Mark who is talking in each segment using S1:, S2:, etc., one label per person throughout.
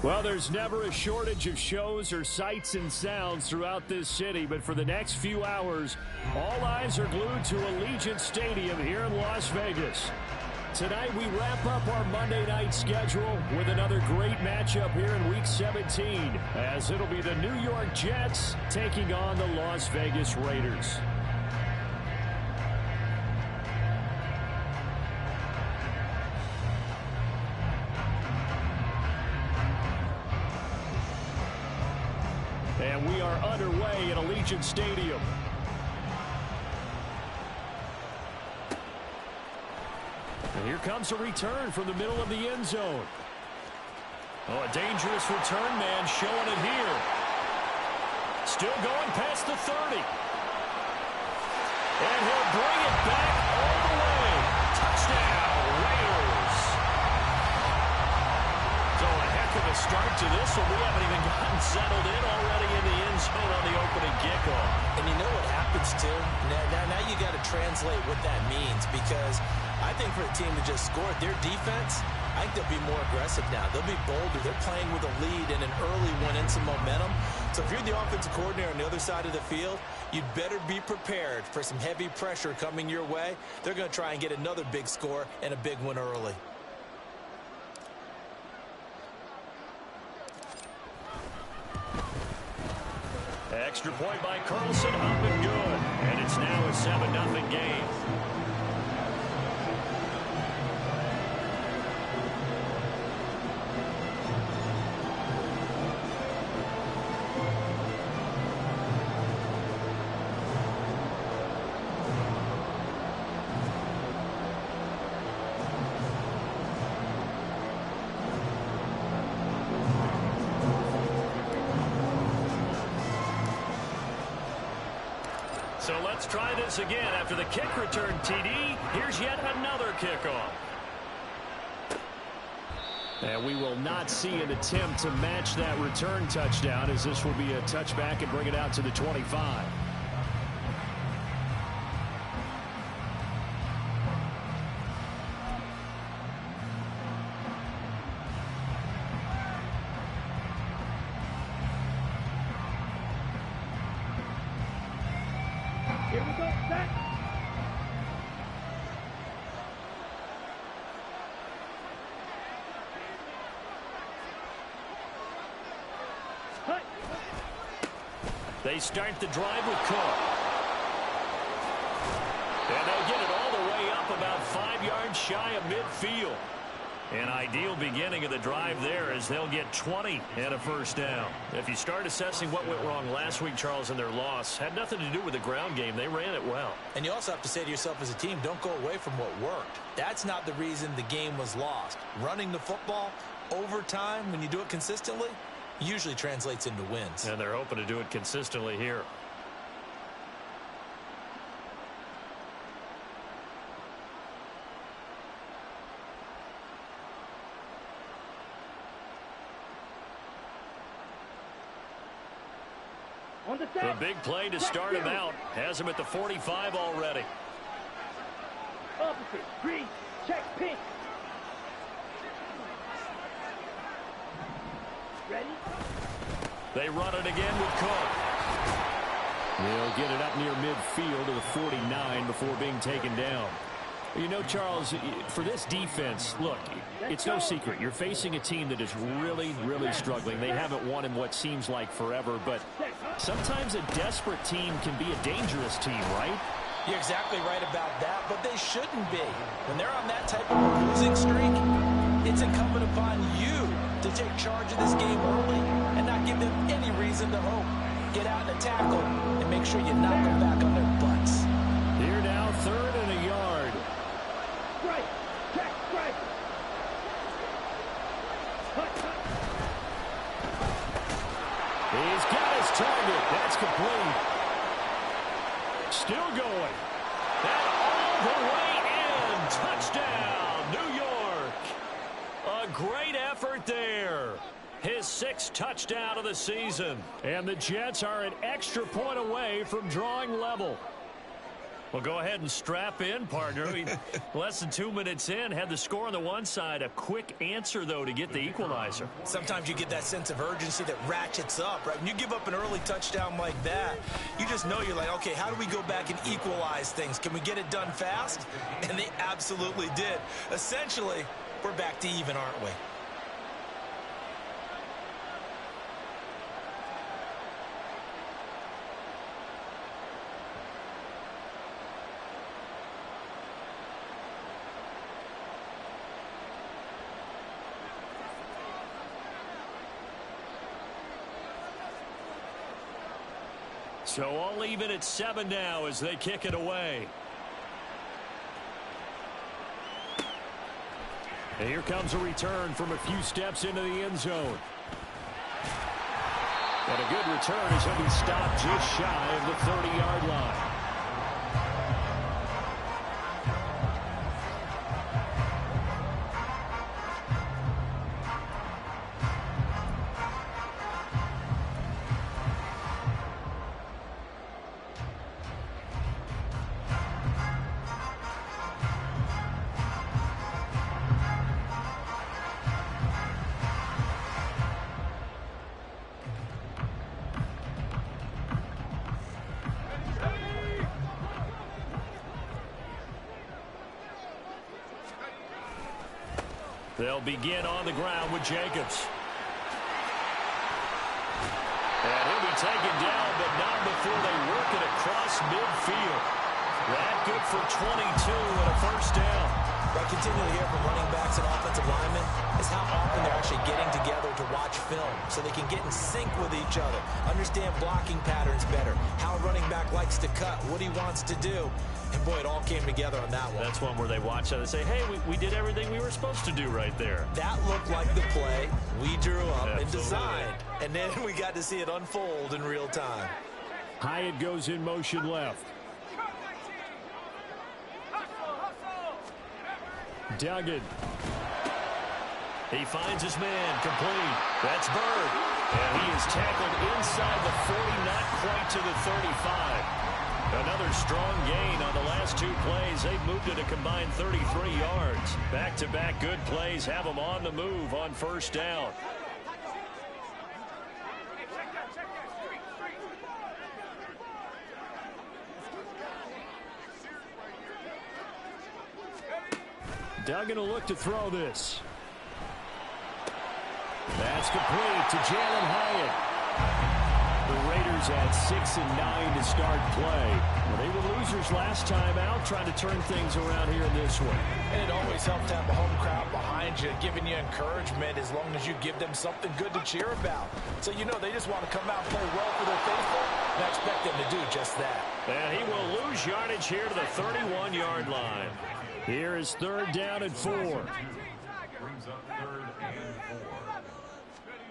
S1: Well, there's never a shortage of shows or sights and sounds throughout this city, but for the next few hours, all eyes are glued to Allegiant Stadium here in Las Vegas. Tonight, we wrap up our Monday night schedule with another great matchup here in Week 17, as it'll be the New York Jets taking on the Las Vegas Raiders. And we are underway at Allegiant Stadium. And here comes a return from the middle of the end zone. Oh, a dangerous return man showing it here. Still going past the 30. And he'll bring it back all the way. Touchdown, Raiders. So a heck of a start to this one. We haven't even gotten settled in already in the end zone on the opening kickoff.
S2: And you know what happens, too? Now you got to translate what that means, because I think for a team to just score their defense, I think they'll be more aggressive now. They'll be bolder. They're playing with a lead and an early one and some momentum. So if you're the offensive coordinator on the other side of the field, you'd better be prepared for some heavy pressure coming your way. They're going to try and get another big score and a big one early.
S1: Extra point by Carlson, up and good. And it's now a 7-0 game. So let's try this again. After the kick return TD, here's yet another kickoff. And we will not see an attempt to match that return touchdown, as this will be a touchback and bring it out to the 25.
S3: Here we go, set. Cut.
S1: They start the drive with Cook. And they'll get it all the way up about 5 yards shy of midfield. An ideal beginning of the drive there, as they'll get 20 and a first down. If you start assessing what went wrong last week, Charles, in their loss, had nothing to do with the ground game. They ran it well.
S2: And you also have to say to yourself as a team, don't go away from what worked. That's not the reason the game was lost. Running the football over time, when you do it consistently, usually translates into wins.
S1: And they're hoping to do it consistently here.
S3: On the
S1: The
S3: set.
S1: big play to start him out has him at the 45 already.
S3: Opposite. Green. Check. Pink. Ready?
S1: They run it again with Cook. They'll get it up near midfield to the 49 before being taken down. You know, Charles, for this defense, look, it's no secret. You're facing a team that is really, really struggling. They haven't won in what seems like forever, but sometimes a desperate team can be a dangerous team, right?
S2: You're exactly right about that, but they shouldn't be. When they're on that type of a losing streak, it's incumbent upon you to take charge of this game early and not give them any reason to hope. Get out and tackle and make sure you knock them back on their butts.
S1: Here now, 3rd and a yard.
S3: Strike. Check. Strike. Cut.
S1: He's got his target. That's complete. Still going. And all the way in. Touchdown, New York. A great effort there. His 6th touchdown of the season. And the Jets are an extra point away from drawing level. Well, go ahead and strap in, partner. Less than 2 minutes in, had the score on the one side. A quick answer, though, to get the equalizer.
S2: Sometimes you get that sense of urgency that ratchets up, right? When you give up an early touchdown like that, you just know you're like, okay, how do we go back and equalize things? Can we get it done fast? And they absolutely did. Essentially, we're back to even, aren't we?
S1: So all even at 7 now as they kick it away. And here comes a return from a few steps into the end zone. And a good return as he'll be stopped just shy of the 30-yard line. They'll begin on the ground with Jacobs. And he'll be taken down, but not before they work it across midfield. That good for 22 and a first down.
S2: What I continue to hear from running backs and offensive linemen is how often they're actually getting together to watch film so they can get in sync with each other, understand blocking patterns better, how a running back likes to cut, what he wants to do. And, boy, it all came together on that one.
S1: That's one where they watch that and say, hey, we did everything we were supposed to do right there.
S2: That looked like the play we drew up and designed. And then we got to see it unfold in real time.
S1: Hyatt goes in motion left. Duggan. He finds his man, complete. That's Bird. And he is tackled inside the 40, not quite to the 35. Another strong gain on the last two plays. They've moved it a combined 33 yards. Back-to-back good plays have them on the move on first down. Duggan will look to throw this. That's complete to Jalen Hyatt. The Raiders at 6 and 9 to start play. Well, they were losers last time out, trying to turn things around here in this one.
S4: And it always helps to have a home crowd behind you, giving you encouragement as long as you give them something good to cheer about. So you know they just want to come out and play well for their faithful, and I expect them to do just that.
S1: And he will lose yardage here to the 31-yard line. Here is third down and 4.
S5: Brings up third and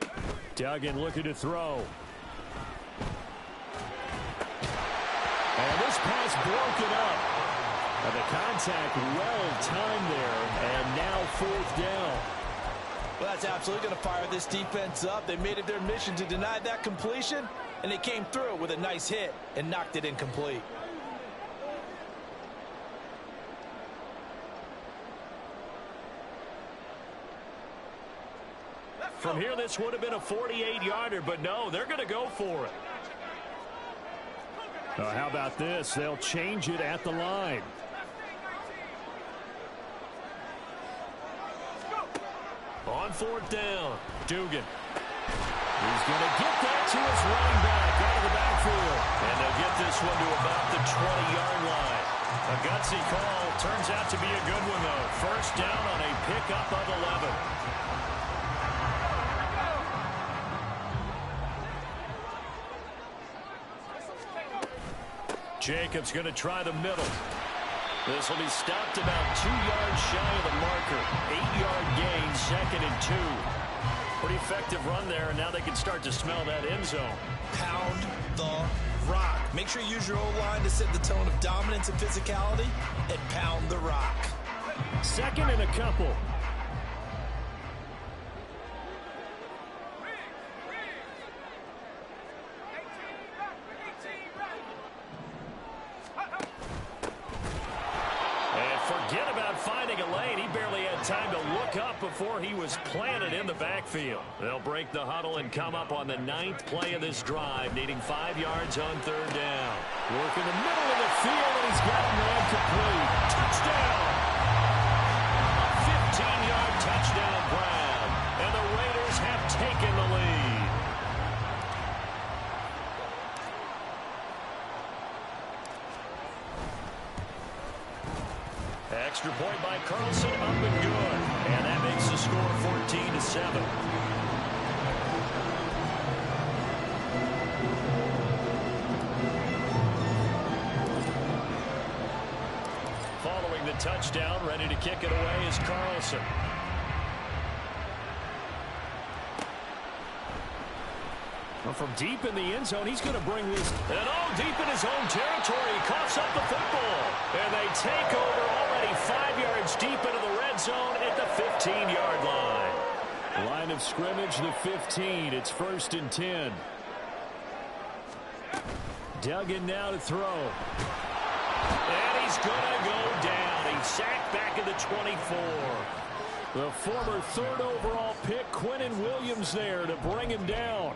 S5: 4.
S1: Duggan looking to throw. And this pass broken up. And the contact well-timed there. And now fourth down.
S2: Well, that's absolutely going to fire this defense up. They made it their mission to deny that completion, and they came through with a nice hit and knocked it incomplete.
S1: From here, this would have been a 48-yarder, but no, they're going to go for it. How about this? They'll change it at the line. On fourth down, Dugan. He's going to get that to his running back out of the backfield. And they'll get this one to about the 20-yard line. A gutsy call. Turns out to be a good one, though. First down on a pickup of 11. Jacobs going to try the middle. This will be stopped about 2 yards shy of the marker. 8-yard gain, second and 2. Pretty effective run there, and now they can start to smell that end zone.
S2: Pound the rock. Make sure you use your O-line to set the tone of dominance and physicality, and pound the rock.
S1: Second and a couple. broke up before he was planted in the backfield. They'll break the huddle and come up on the 9th play of this drive, needing 5 yards on 3rd down. Work in the middle of the field, and he's got him ran complete. Touchdown! A 15-yard touchdown grab, and the Raiders have taken the lead. Extra point by Carlson, up and good. And that makes the score 14-7. Following the touchdown, ready to kick it away is Carlson. Well, from deep in the end zone, he's going to bring this. And deep in his own territory, he coughs up the football. And they take over already 5 yards deep into the red zone at the 15-yard line. Line of scrimmage, the 15. It's 1st and 10. Duggan now to throw. And he's going to go down. He's sacked back at the 24. The former 3rd overall pick, Quinnen Williams, there to bring him down.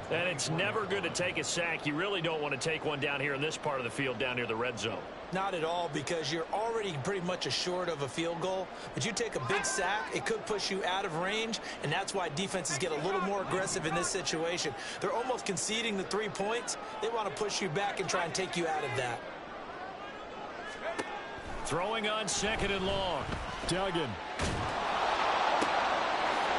S1: And it's never good to take a sack. You really don't want to take one down here in this part of the field down near the red zone.
S2: Not at all, because you're already pretty much assured of a field goal. But you take a big sack, it could push you out of range, and that's why defenses get a little more aggressive in this situation. They're almost conceding the 3 points. They want to push you back and try and take you out of that.
S1: Throwing on 2nd and long. Duggan.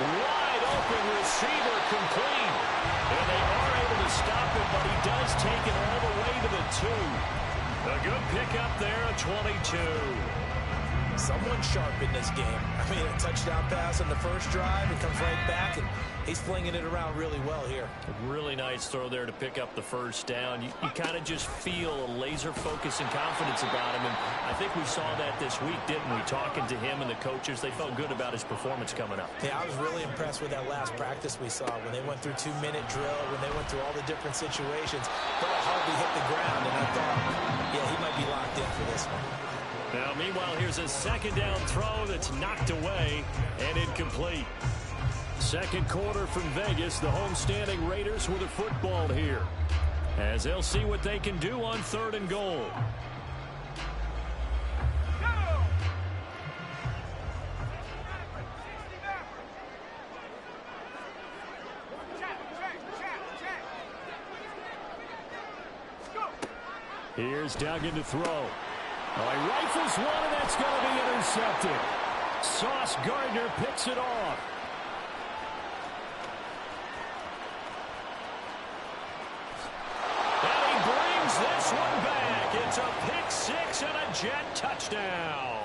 S1: Wide open receiver, complete. And they are able to stop it, but he does take it all the way to the 2. A good pickup there, a 22.
S2: Someone sharp in this game. I mean, a touchdown pass on the first drive, it comes right back, and he's flinging it around really well here.
S1: A really nice throw there to pick up the 1st down. You kind of just feel a laser focus and confidence about him, and I think we saw that this week, didn't we? Talking to him and the coaches, they felt good about his performance coming up.
S2: Yeah, I was really impressed with that last practice we saw when they went through 2-minute drill, when they went through all the different situations. Ball hardly hit the ground, and I thought, yeah, he might be locked in for this one.
S1: Now, meanwhile, here's a 2nd down throw that's knocked away and incomplete. 2nd quarter from Vegas, the homestanding Raiders with a football here, as they'll see what they can do on 3rd and goal. Here's Duggan to throw. Oh, he rifles one, and that's going to be intercepted. Sauce Gardner picks it off. And he brings this one back. It's a pick 6 and a Jet touchdown.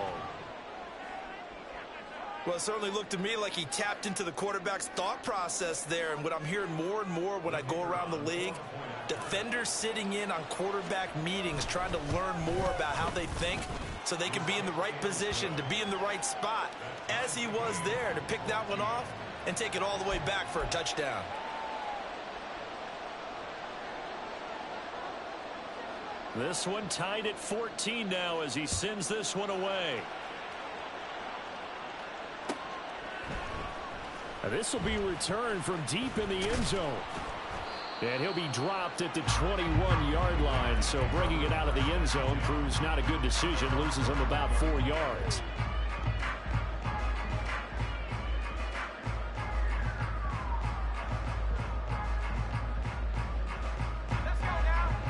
S2: Well, it certainly looked to me like he tapped into the quarterback's thought process there. And what I'm hearing more and more when I go around the league, defenders sitting in on quarterback meetings trying to learn more about how they think so they can be in the right position to be in the right spot, as he was there to pick that one off and take it all the way back for a touchdown.
S1: This one tied at 14 now as he sends this one away. This will be returned from deep in the end zone. And he'll be dropped at the 21-yard line. So bringing it out of the end zone proves not a good decision. Loses him about 4 yards.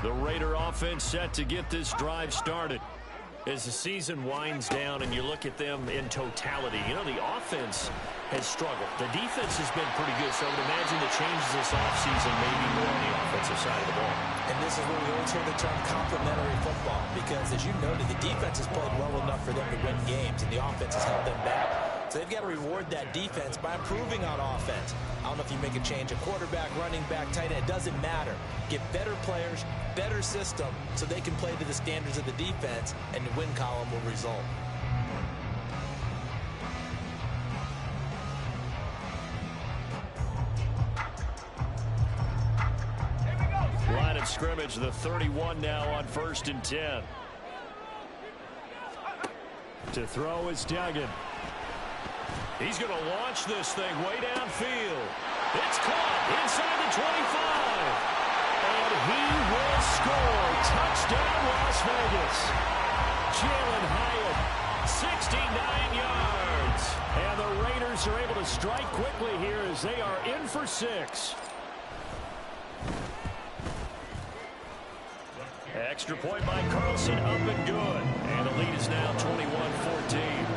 S1: The Raider offense set to get this drive started. As the season winds down and you look at them in totality, you know, the offense has struggled. The defense has been pretty good, so I would imagine the changes this offseason may be more on the offensive side of the ball.
S2: And this is where we always hear the term complementary football, because as you noted, the defense has played well enough for them to win games, and the offense has held them back. So they've got to reward that defense by improving on offense. I don't know if you make a change, a quarterback, running back, tight end, it doesn't matter. Get better players, better system, so they can play to the standards of the defense, and the win column will result.
S1: Line of scrimmage, the 31 now on 1st and 10. To throw is Duggan. He's going to launch this thing way downfield. It's caught inside the 25. And he will score. Touchdown, Las Vegas. Jalen Hyatt, 69 yards. And the Raiders are able to strike quickly here as they are in for 6. Extra point by Carlson, up and good. And the lead is now 21-14.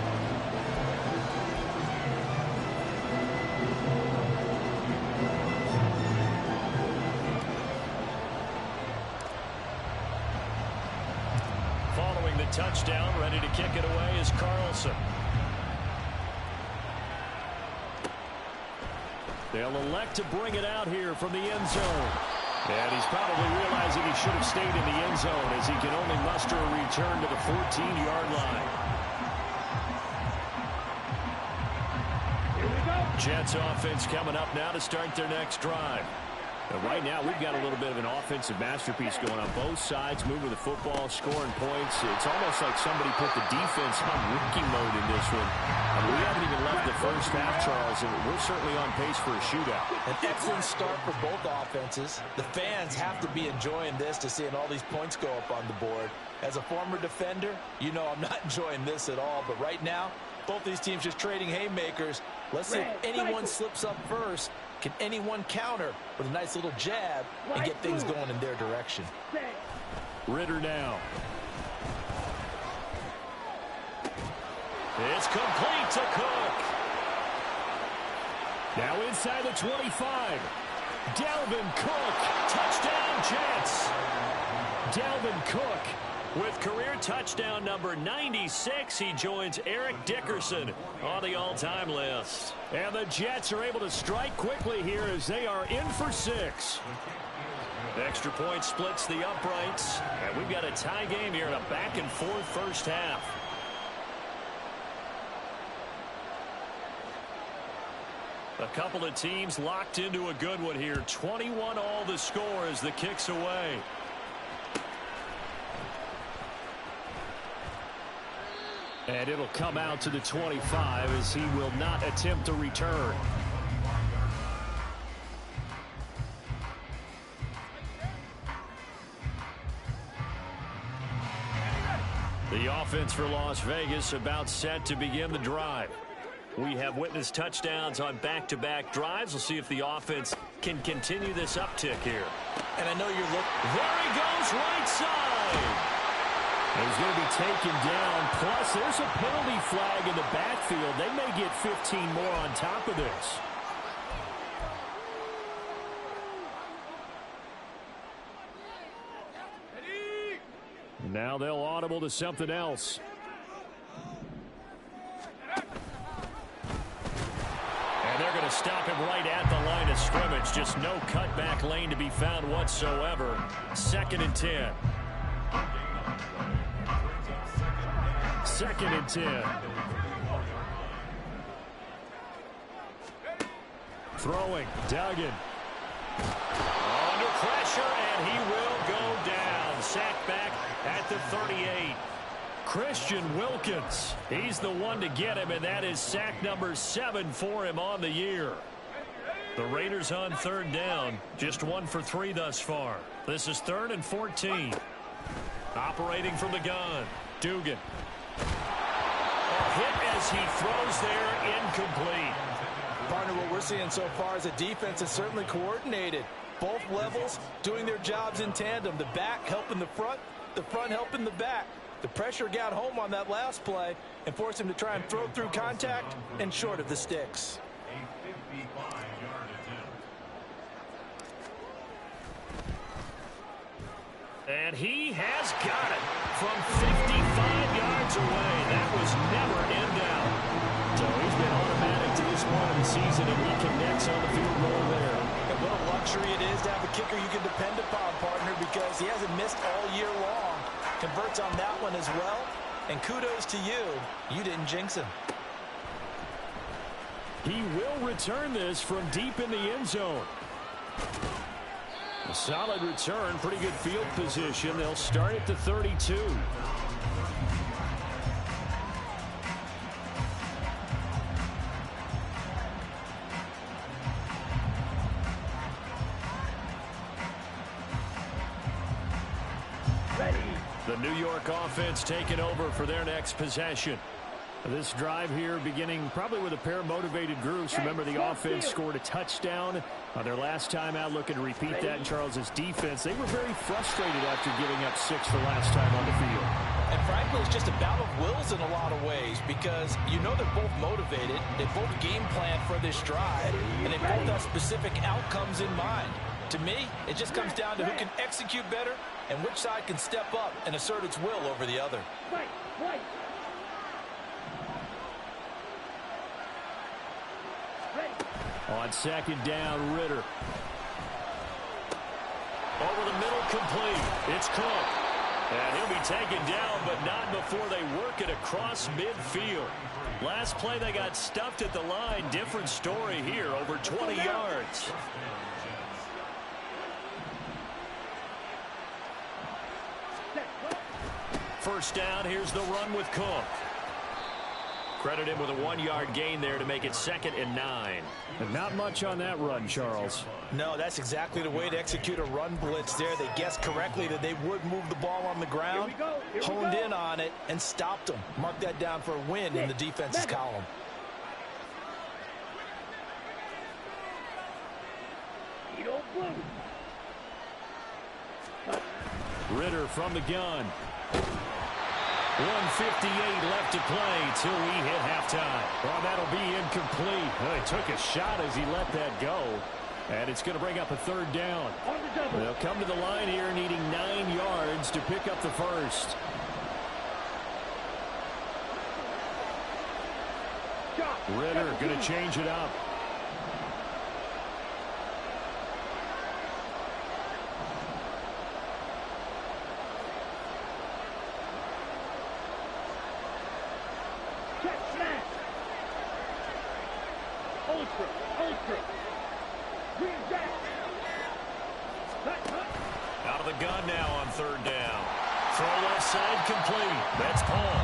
S1: Following the touchdown, ready to kick it away is Carlson. They'll elect to bring it out here from the end zone. And he's probably realizing he should have stayed in the end zone as he can only muster a return to the 14-yard line.
S3: Here we go.
S1: Jets offense coming up now to start their next drive. And right now, we've got a little bit of an offensive masterpiece going on both sides, moving the football, scoring points. It's almost like somebody put the defense on rookie mode in this one. I mean, we haven't even left the first half, Charles, and we're certainly on pace for a shootout.
S2: An excellent start for both offenses. The fans have to be enjoying this to seeing all these points go up on the board. As a former defender, you know I'm not enjoying this at all. But right now, both these teams just trading haymakers. Let's see if anyone slips up first. Can anyone counter with a nice little jab and get things going in their direction?
S1: Ritter now. It's complete to Cook. Now inside the 25. Dalvin Cook. Touchdown, Jets. Dalvin Cook with career touchdown number 96. He joins Eric Dickerson on the all-time list. And the Jets are able to strike quickly here as they are in for 6. Extra point splits the uprights. And we've got a tie game here in a back-and-forth first half. A couple of teams locked into a good one here. 21 all the score as the kick's away. And it'll come out to the 25 as he will not attempt to return. The offense for Las Vegas about set to begin the drive. We have witnessed touchdowns on back-to-back drives. We'll see if the offense can continue this uptick here.
S2: And I know you're looking.
S1: There he goes, right side. He's going to be taken down. Plus, there's a penalty flag in the backfield. They may get 15 more on top of this. Now they'll audible to something else. And they're going to stop him right at the line of scrimmage. Just no cutback lane to be found whatsoever. 2nd and 10. 2nd and 10. Throwing, Duggan. Under pressure, and he will go down. Sacked back at the 38. Christian Wilkins. He's the one to get him, and that is sack number 7 for him on the year. The Raiders on 3rd down. Just 1 for 3 thus far. This is 3rd and 14. Operating from the gun. Dugan. A hit as he throws there, incomplete.
S2: Partner, what we're seeing so far is a defense that's certainly coordinated. Both levels doing their jobs in tandem. The back helping the front helping the back. The pressure got home on that last play and forced him to try and throw through contact and short of the sticks.
S1: And he has got it from 55 yards away. That was never in doubt. So he's been automatic to this point of the season, and he connects on the field goal there.
S2: And what a luxury it is to have a kicker you can depend upon, partner, because he hasn't missed all year long. Converts on that one as well. And kudos to you. You didn't jinx him.
S1: He will return this from deep in the end zone. A solid return, pretty good field position. They'll start at the 32. The New York offense taking over for their next possession. This drive here beginning probably with a pair of motivated groups. Remember, the offense scored a touchdown on their last time out, looking to repeat that in Charles's defense. They were very frustrated after giving up 6 the last time on the field.
S2: And frankly, it's just a battle of wills in a lot of ways because you know they're both motivated. They both game plan for this drive, and they both have specific outcomes in mind. To me, it just comes down to who can execute better and which side can step up and assert its will over the other.
S1: On second down, Ritter. Over the middle, complete. It's Cook. And he'll be taken down, but not before they work it across midfield. Last play, they got stuffed at the line. Different story here, over 20 yards. First down, here's the run with Cook. Credit him with a 1-yard gain there to make it 2nd and 9.
S3: And not much on that run, Charles.
S2: No, that's exactly the way to execute a run blitz there. They guessed correctly that they would move the ball on the ground, honed in on it, and stopped them. Mark that down for a win in the defense's column.
S1: Ritter from the gun. 1:58 left to play till we hit halftime.
S3: Well, that'll be incomplete.
S1: Well, he took a shot as he let that go. And it's going to bring up a 3rd down. They'll come to the line here needing 9 yards to pick up the first. Ritter going to change it up. Out of the gun now on 3rd down. Throw left side complete. That's Paul.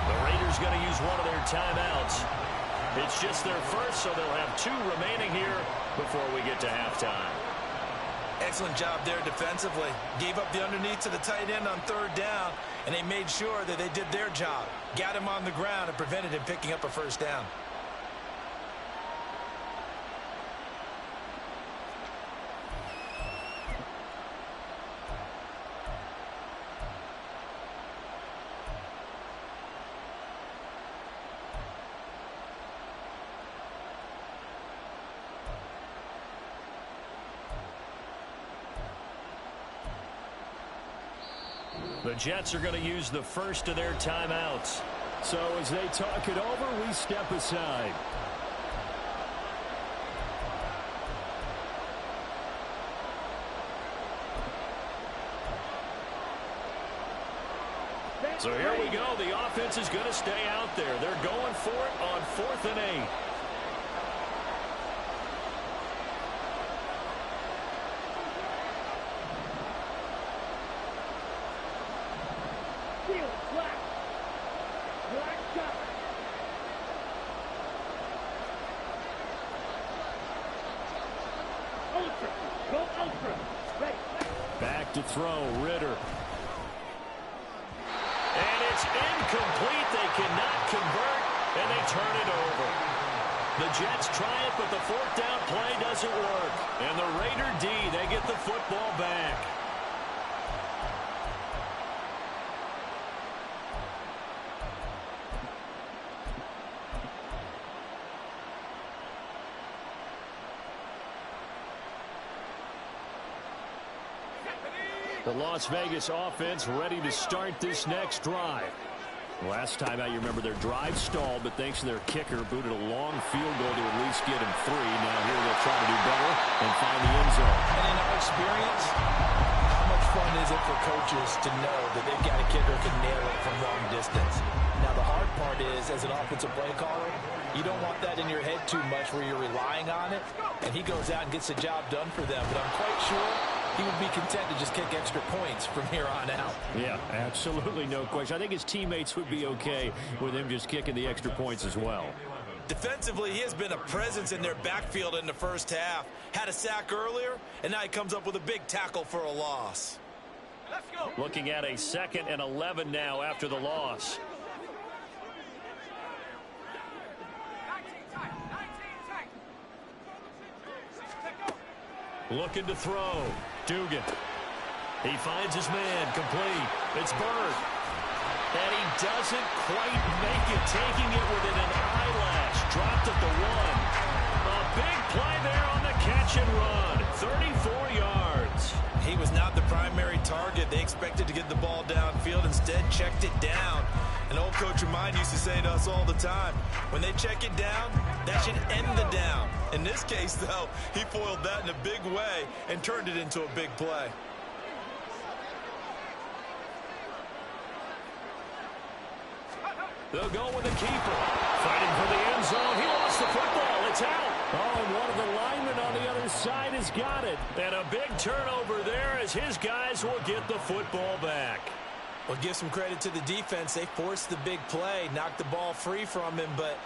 S1: The Raiders going to use one of their timeouts. It's just their first, so they'll have 2 remaining here before we get to halftime.
S2: Excellent job there defensively. Gave up the underneath to the tight end on 3rd down, and they made sure that they did their job. Got him on the ground and prevented him picking up a 1st down.
S1: The Jets are going to use the first of their timeouts. So as they talk it over, we step aside. So here we go. The offense is going to stay out there. They're going for it on 4th and 8. Back to throw, Ritter. And it's incomplete. They cannot convert, and they turn it over. The Jets try it, but the 4th down play doesn't work. And the Raider D, they get the football back. The Las Vegas offense ready to start this next drive. Last time out, you remember their drive stalled, but thanks to their kicker, booted a long field goal to at least get him 3. Now here they'll try to do better and find the end zone.
S2: And in our experience, how much fun is it for coaches to know that they've got a kicker who can nail it from long distance? Now, the hard part is, as an offensive play caller, you don't want that in your head too much where you're relying on it, and he goes out and gets the job done for them. But I'm quite sure he would be content to just kick extra points from here on out.
S1: Yeah, absolutely no question. I think his teammates would be okay with him just kicking the extra points as well.
S2: Defensively, he has been a presence in their backfield in the first half. Had a sack earlier, and now he comes up with a big tackle for a loss.
S1: Looking at a 2nd and 11 now after the loss. Looking to throw. Dugan. He finds his man. Complete. It's Bird. And he doesn't quite make it, taking it within an eyelash. Dropped at the 1. A big play there on the catch and run. 34 yards.
S2: He was not the primary target. They expected to get the ball downfield. Instead, checked it down. An old coach of mine used to say to us all the time, when they check it down, that should end the down. In this case, though, he foiled that in a big way and turned it into a big play.
S1: They'll go with the keeper. Fighting for the end zone. He lost the football. It's out. Oh, and one of the linemen on the other side has got it. And a big turnover there as his guys will get the football back.
S2: Well, give some credit to the defense. They forced the big play, knocked the ball free from him, but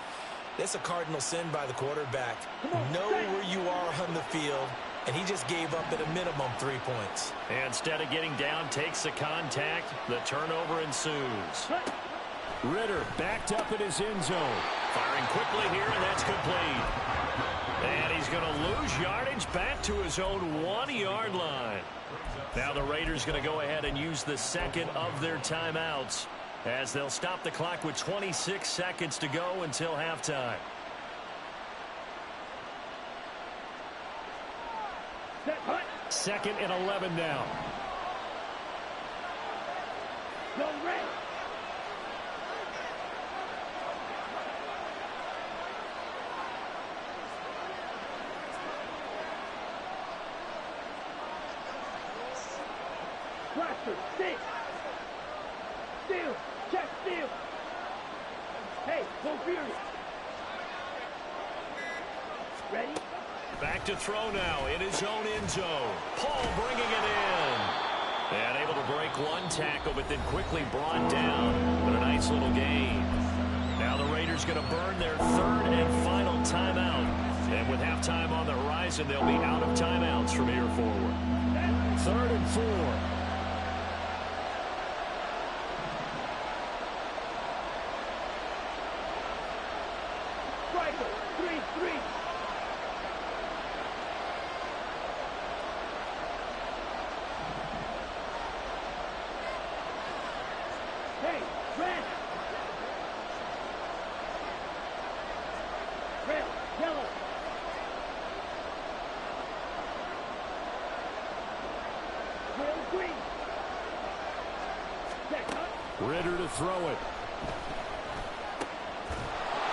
S2: that's a cardinal sin by the quarterback. Know where you are on the field, and he just gave up at a minimum 3 points.
S1: And instead of getting down, takes the contact. The turnover ensues. Ritter backed up in his end zone. Firing quickly here, and that's complete. And he's going to lose yardage back to his own 1-yard line. Now the Raiders going to go ahead and use the 2nd of their timeouts as they'll stop the clock with 26 seconds to go until halftime. Second and 11 now.
S6: Go Ray. Blaster, stick. Steal, check, steal. Hey, go furious. Ready?
S1: Back to throw now in his own end zone. Paul bringing it in. And able to break one tackle, but then quickly brought down. But a nice little gain. Now the Raiders going to burn their 3rd and final timeout. And with halftime on the horizon, they'll be out of timeouts from here forward. 3rd and 4. Ritter to throw it.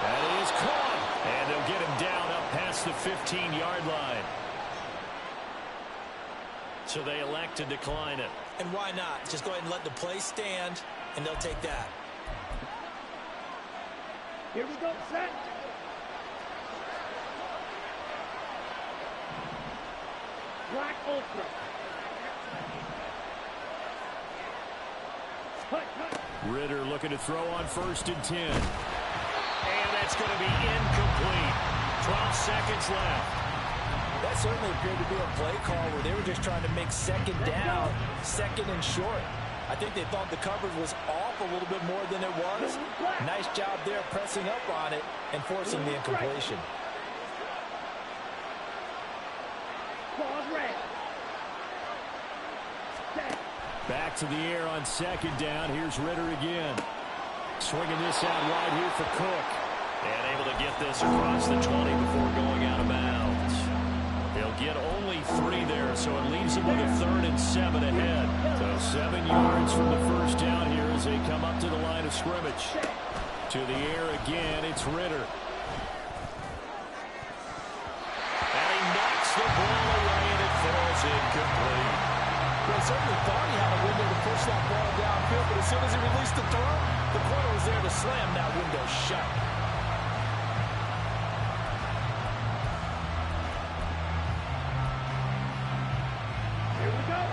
S1: That is caught. And they'll get him down up past the 15-yard line. So they elect to decline it.
S2: And why not? Just go ahead and let the play stand, and they'll take that.
S6: Here we go, set. Black Ultra.
S1: Ritter looking to throw on 1st and 10. And that's going to be incomplete. 12 seconds left.
S4: That certainly appeared to be a play call where they were just trying to make 2nd down, 2nd and short. I think they thought the coverage was off a little bit more than it was. Nice job there pressing up on it and forcing the incompletion.
S1: Back to the air on 2nd down. Here's Ritter again. Swinging this out wide here for Cook. And able to get this across the 20 before going out of bounds. He'll get only 3 there, so it leaves him with a 3rd and 7 ahead. So 7 yards from the first down here as they come up to the line of scrimmage. To the air again, it's Ritter. And he knocks the ball away, and it falls incomplete.
S4: Well, certainly thought he had a window to push that ball downfield, but as soon as he released the throw, the corner was there to slam that window shut.
S6: Here we go.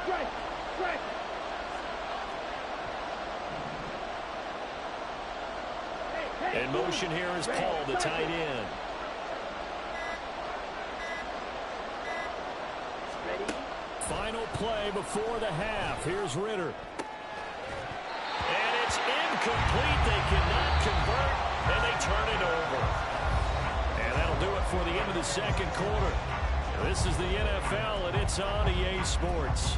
S6: Right. pressure.
S1: In motion here is Paul, the tight end.
S6: Ready?
S1: Final play before the half. Here's Ritter. And it's incomplete. They cannot convert, and they turn it over. And that'll do it for the end of the second quarter. This is the NFL, and it's on EA Sports.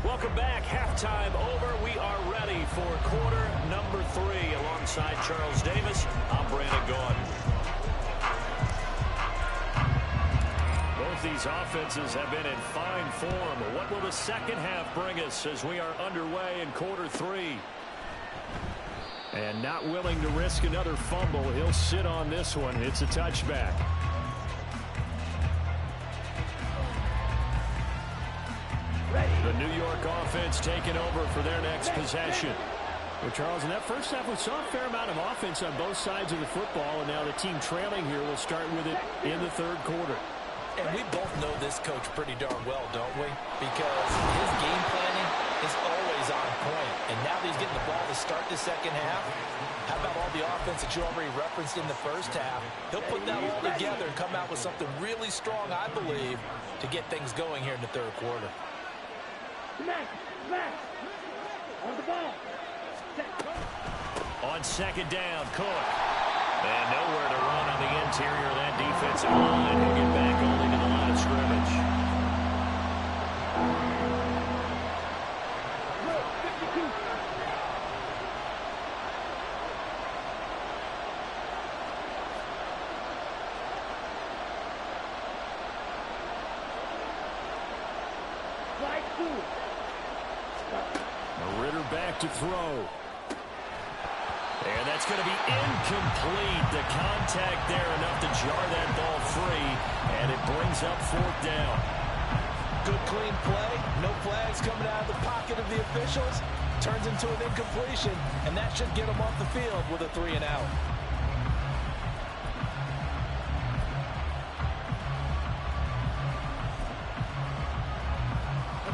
S1: Welcome back. Halftime over. We are ready for quarter number 3. Alongside Charles Davis, I'm Brandon Gaudin. Both these offenses have been in fine form. What will the second half bring us as we are underway in quarter 3? And not willing to risk another fumble. He'll sit on this one. It's a touchback. The New York offense taking over for their next possession. Well, Charles, in that first half, we saw a fair amount of offense on both sides of the football, and now the team trailing here will start with it in the third quarter.
S2: And we both know this coach pretty darn well, don't we? Because his game planning is always on point. And now that he's getting the ball to start the second half, how about all the offense that you already referenced in the first half? He'll put that all together and come out with something really strong, I believe, to get things going here in the third quarter.
S6: Smash! Smash! On the ball!
S1: On second down, Cook. And nowhere to run on the interior of that defensive line. He'll get back only to the line of scrimmage.
S6: Slide through.
S1: Ritter back to throw. And that's going to be incomplete. The contact there enough to jar that ball free. And it brings up fourth down.
S2: Good clean play. No flags coming out of the pocket of the officials. Turns into an incompletion. And that should get them off the field with a 3-and-out.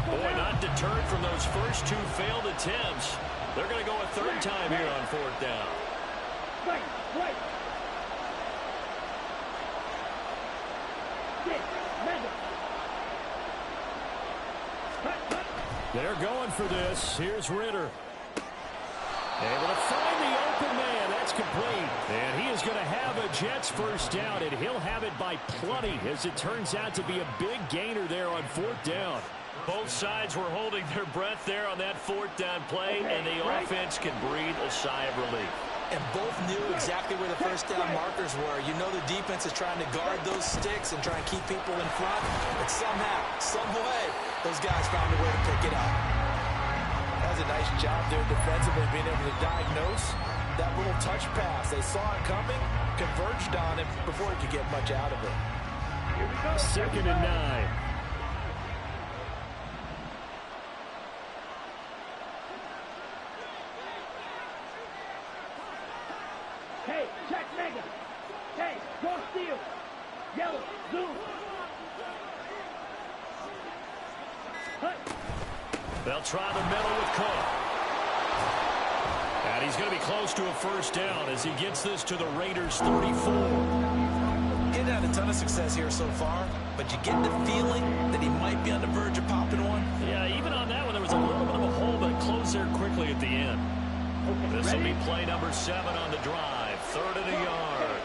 S1: Boy, not deterred from those first 2 failed attempts. They're going to go a third time here on fourth down.
S6: Right, right.
S1: They're going for this. Here's Ritter. Able to find the open man. That's complete. And he is going to have a Jets first down, and he'll have it by plenty, as it turns out to be a big gainer there on fourth down. Both sides were holding their breath there on that fourth down play, and the offense can breathe a sigh of relief.
S2: And both knew exactly where the first down markers were. You know the defense is trying to guard those sticks and try and keep people in front. But somehow, some way, those guys found a way to pick it up. That was a nice job there defensively, being able to diagnose that little touch pass. They saw it coming, converged on it before he could get much out of it.
S6: Here we go.
S1: Second and 9.
S6: Hey, check mega. Hey, go steal. Yellow, zoom. Hut.
S1: They'll try the middle with Cook. And he's going to be close to a first down as he gets this to the Raiders' 34.
S2: He hadn't had a ton of success here so far, but you get the feeling that he might be on the verge of popping one.
S1: Yeah, even on that one, there was a little bit of a hole, but it closed there quickly at the end.
S6: Okay,
S1: This will
S6: ready?
S1: be play number 7 on the drive. 3rd and a yard.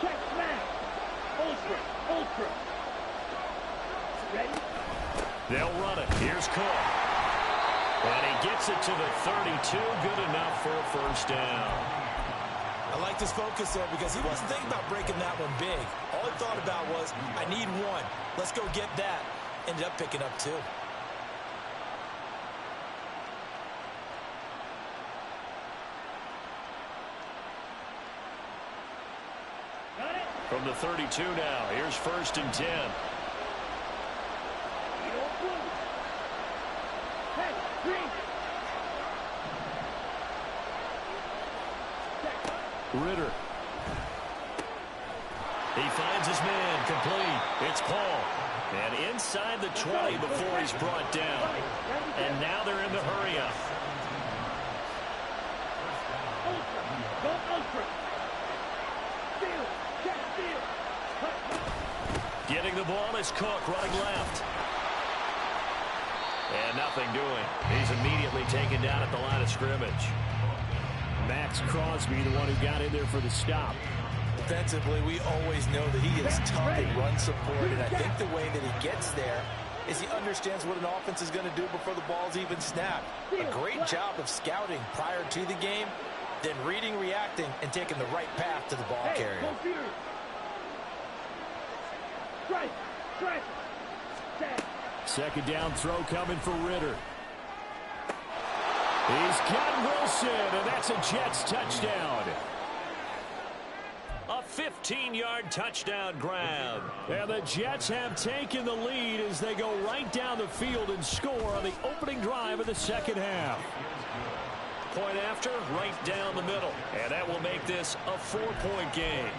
S6: Check smash. Ultra, ultra. Ready?
S1: They'll run it. Here's Cook. And he gets it to the 32. Good enough for a first down.
S2: I liked his focus there because he wasn't thinking about breaking that one big. All he thought about was, I need one. Let's go get that. Ended up picking up 2.
S1: From the 32 now, here's 1st and 10.
S6: Hey, green.
S1: Ritter. He finds his man, complete. It's Paul. And inside the 20 before he's brought down. And now they're in the hurry-up.
S6: Go ultra. Steal. Check steal.
S1: Getting the ball is Cook running left. And nothing doing. He's immediately taken down at the line of scrimmage. Max Crosby, the one who got in there for the stop.
S2: Defensively, we always know that he is tough in run support, and I think the way that he gets there is he understands what an offense is going to do before the ball's even snapped. A great job of scouting prior to the game, then reading, reacting, and taking the right path to the ball carrier.
S6: Strike. Strike.
S1: Second down throw coming for Ritter. He's got Wilson, and that's a Jets touchdown. A 15-yard touchdown grab. And the Jets have taken the lead as they go right down the field and score on the opening drive of the second half. Point after, right down the middle. And that will make this a 4-point game.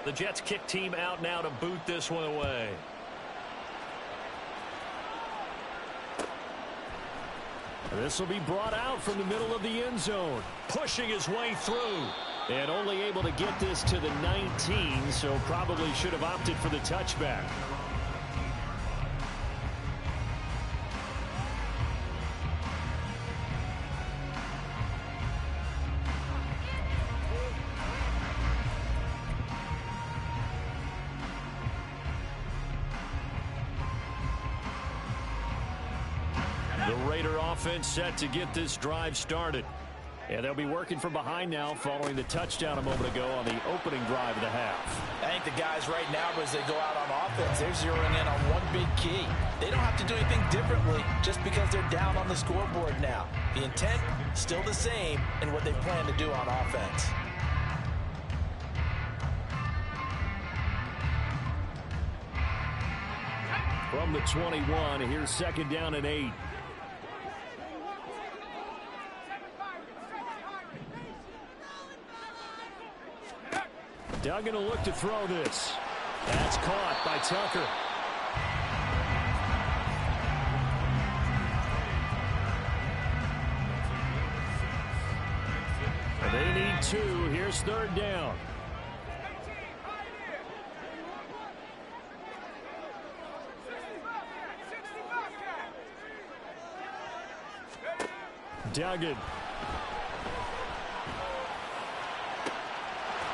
S1: The Jets kick team out now to boot this one away. This will be brought out from the middle of the end zone. Pushing his way through. And only able to get this to the 19, so probably should have opted for the touchback. Offense set to get this drive started. And they'll be working from behind now following the touchdown a moment ago on the opening drive of the half.
S2: I think the guys right now, as they go out on offense, they're zeroing in on one big key. They don't have to do anything differently just because they're down on the scoreboard now. The intent, still the same in what they plan to do on offense.
S1: From the 21, here's 2nd down and 8. Duggan will look to throw this. That's caught by Tucker. And they need 2. Here's 3rd down. Duggan.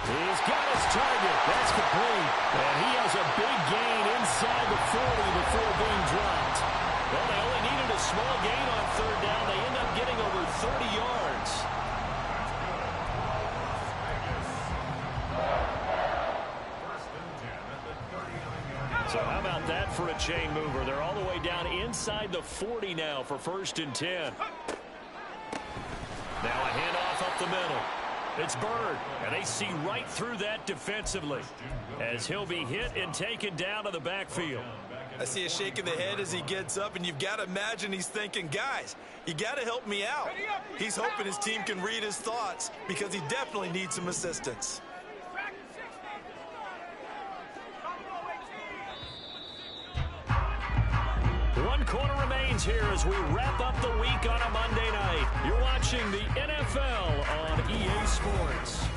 S1: He's got his target. That's complete. And he has a big gain inside the 40 before being dropped. Well, they only needed a small gain on 3rd down. They end up getting over 30 yards. So how about that for a chain mover? They're all the way down inside the 40 now for 1st and 10. Now a handoff up the middle. It's Bird, and they see right through that defensively as he'll be hit and taken down to the backfield.
S2: I see a shake of the head as he gets up, and you've got to imagine he's thinking, guys, you got to help me out. He's hoping his team can read his thoughts because he definitely needs some assistance.
S1: One quarter remains here as we wrap up the week on a Monday night. You're watching the NFL on EA Sports.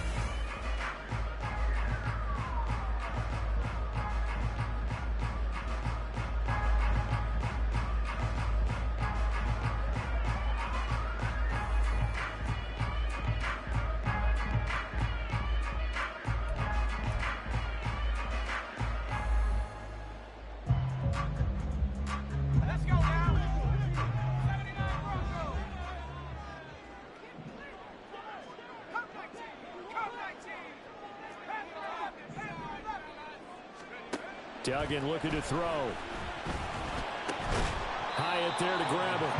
S1: Duggan looking to throw. High Bryant there to grab it.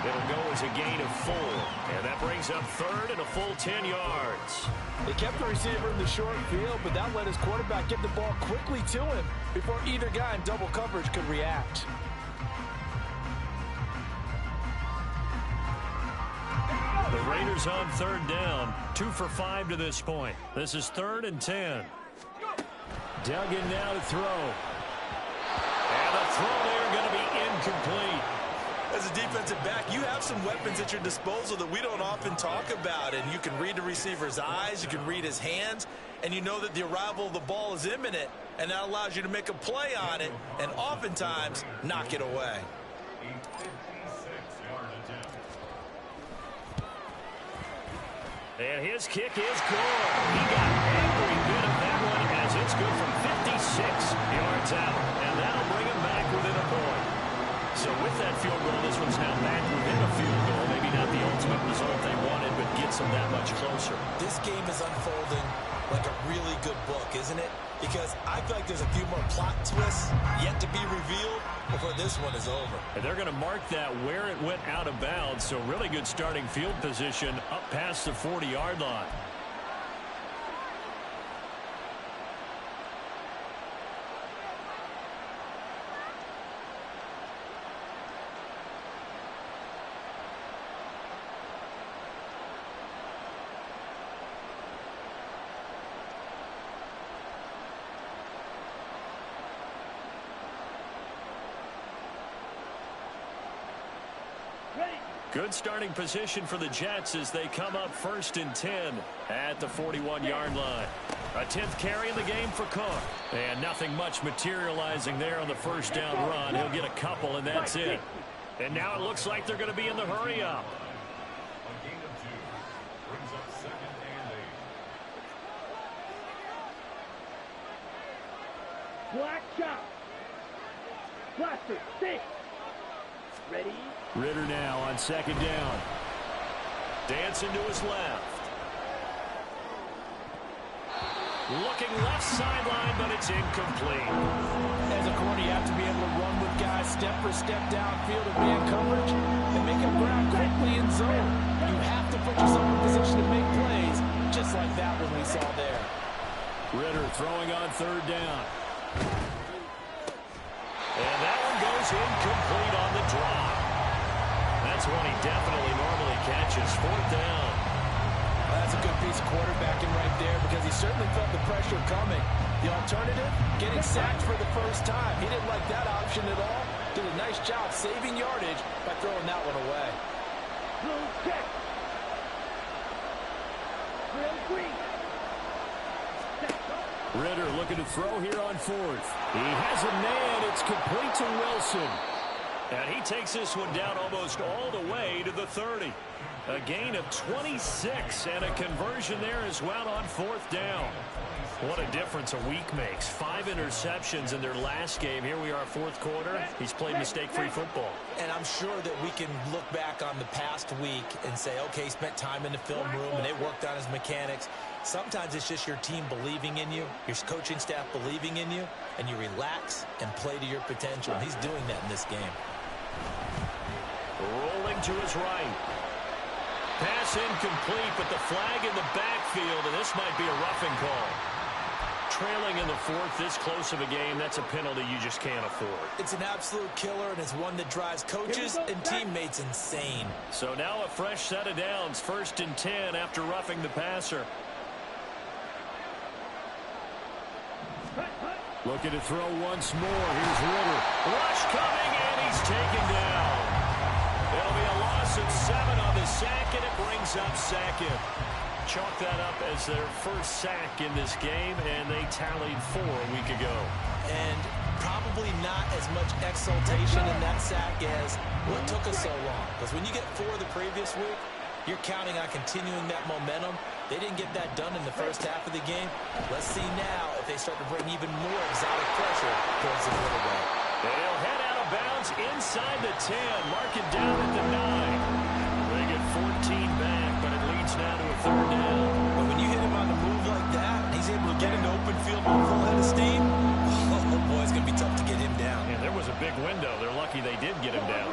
S1: It'll go as a gain of 4. And that brings up third and a full 10 yards.
S4: They kept the receiver in the short field, but that let his quarterback get the ball quickly to him before either guy in double coverage could react.
S1: The Raiders on third down. 2 for 5 to this point. This is 3rd and 10. Duggan now to throw. And the throw there going to be incomplete.
S2: As a defensive back, you have some weapons at your disposal that we don't often talk about. And you can read the receiver's eyes, you can read his hands, and you know that the arrival of the ball is imminent. And that allows you to make a play on it and oftentimes knock it away.
S1: And his kick is good. He got every bit of that one as it's good from 56 yards out. And that'll bring him back within a point. So with that field goal, this one's now back within a field goal. Maybe not the ultimate result they wanted, but gets them that much closer.
S2: This game is unfolding like a really good book, isn't it? Because I feel like there's a few more plot twists yet to be revealed before this one is over.
S1: And they're going to mark that where it went out of bounds. So really good starting field position up past the 40-yard line. Good starting position for the Jets as they come up 1st and 10 at the 41-yard line. A 10th carry in the game for Cook. And nothing much materializing there on the first down run. He'll get a couple, and that's it. And now it looks like they're going to be in the hurry-up.
S5: A gain of 2 brings up 2nd and 8.
S6: Black shot. Blaster, 6. Ready?
S1: Ritter now on 2nd down. Dancing to his left. Looking left sideline, but it's incomplete.
S4: As a corner, you have to be able to run with guys step for step downfield and man coverage and make up ground quickly in zone. You have to put yourself in position to make plays, just like that one we saw there.
S1: Ritter throwing on 3rd down. And that one goes incomplete on the drop. That's one he definitely normally catches. 4th down.
S4: That's a good piece of quarterbacking right there because he certainly felt the pressure coming. The alternative, getting sacked for the first time. He didn't like that option at all. Did a nice job saving yardage by throwing that one away.
S6: Blue check. Real green.
S1: Ritter looking to throw here on 4th. He has a man. It's complete to Wilson. And he takes this one down almost all the way to the 30. A gain of 26 and a conversion there as well on 4th down. What a difference a week makes. 5 interceptions in their last game. Here we are, 4th quarter. He's played mistake-free football.
S2: And I'm sure that we can look back on the past week and say, okay, he spent time in the film room and they worked on his mechanics. Sometimes it's just your team believing in you, your coaching staff believing in you, and you relax and play to your potential. And he's doing that in this game.
S1: Rolling to his right. Pass incomplete, but the flag in the backfield, and this might be a roughing call. Trailing in the 4th, this close of a game, that's a penalty you just can't afford.
S2: It's an absolute killer, and it's one that drives coaches and teammates insane.
S1: So now a fresh set of downs, 1st and 10 after roughing the passer. Looking to throw once more. Here's Ritter. Rush coming, and he's taken down. It'll be a loss of 7 on the sack, and it brings up 2nd. Chalk that up as their first sack in this game, and they tallied 4 a week ago.
S2: And probably not as much exultation in that sack as what took us so long. Because when you get 4 the previous week, you're counting on continuing that momentum. They didn't get that done in the first half of the game. Let's see now if they start to bring even more exotic pressure towards the quarterback.
S1: And he'll head out of bounds inside the 10. Mark it down at the 9. They get 14 back, but it leads now to a 3rd down.
S2: But when you hit him on the move like that, he's able to get into open field with full head of steam. Oh, boy, it's going to be tough to get him down.
S1: And there was a big window. They're lucky lucky they did get him down.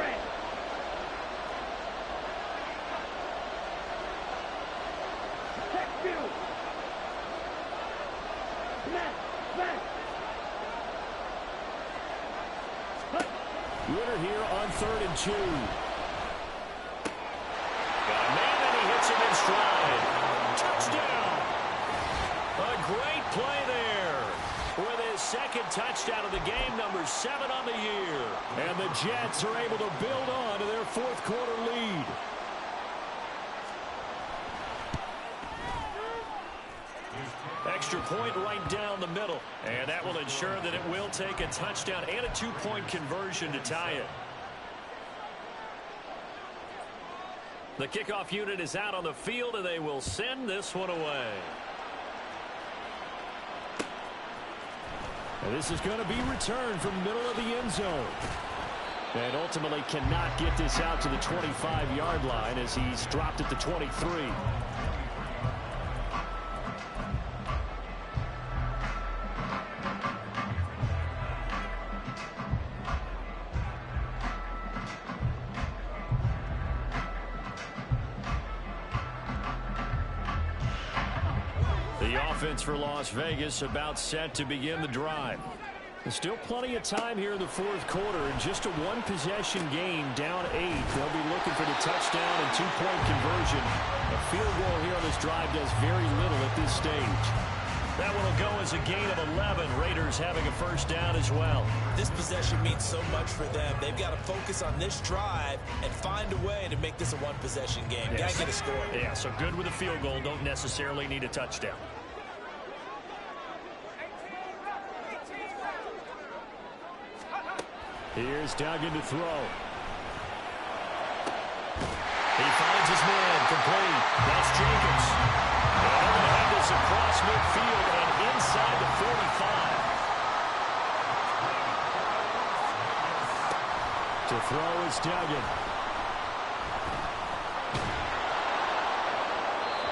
S3: Winner here on 3rd and 2.
S1: Got a man, and he hits him in stride. Touchdown! A great play there. With his second touchdown of the game, number 7 on the year.
S3: And the Jets are able to build on to their 4th quarter lead.
S1: Extra point right down the middle. And that will ensure that it will take a touchdown and a 2-point conversion to tie it. The kickoff unit is out on the field, and they will send this one away.
S3: And this is going to be returned from the middle of the end zone. And ultimately cannot get this out to the 25-yard line as he's dropped at the 23.
S1: The offense for Las Vegas about set to begin the drive.
S3: There's still plenty of time here in the 4th quarter, and just a one-possession game, down 8. They'll be looking for the touchdown and 2-point conversion. A field goal here on this drive does very little at this stage.
S1: That one will go as a gain of 11. Raiders having a first down as well.
S2: This possession means so much for them. They've got to focus on this drive and find a way to make this a one-possession game.
S1: Yes.
S2: Got to get a score.
S1: Yeah, so good with a field goal. Don't necessarily need a touchdown.
S3: Here's Duggan to throw.
S1: He finds his man, complete. That's Jacobs. And they're going to have this across midfield and inside the 45.
S3: To throw is Duggan.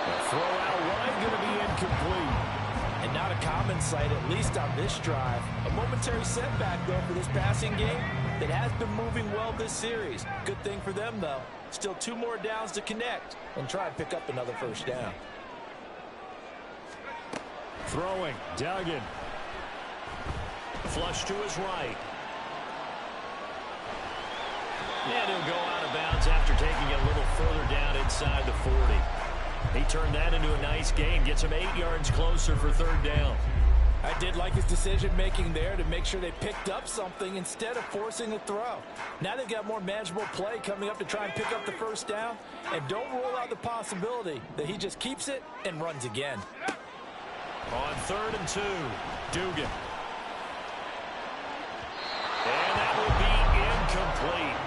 S3: The throw out wide going to be incomplete.
S4: And not a common sight, at least on this drive. A momentary setback, though, for this passing game that has been moving well this series. Good thing for them, though. Still 2 more downs to connect and try and pick up another first down.
S3: Throwing, Duggan.
S1: Flush to his right. And he'll go out of bounds after taking it a little further down inside the 40. He turned that into a nice gain, gets him 8 yards closer for 3rd down.
S4: I did like his decision-making there to make sure they picked up something instead of forcing a throw. Now they've got more manageable play coming up to try and pick up the first down. And don't rule out the possibility that he just keeps it and runs again.
S1: On 3rd and 2, Dugan. And that will be incomplete.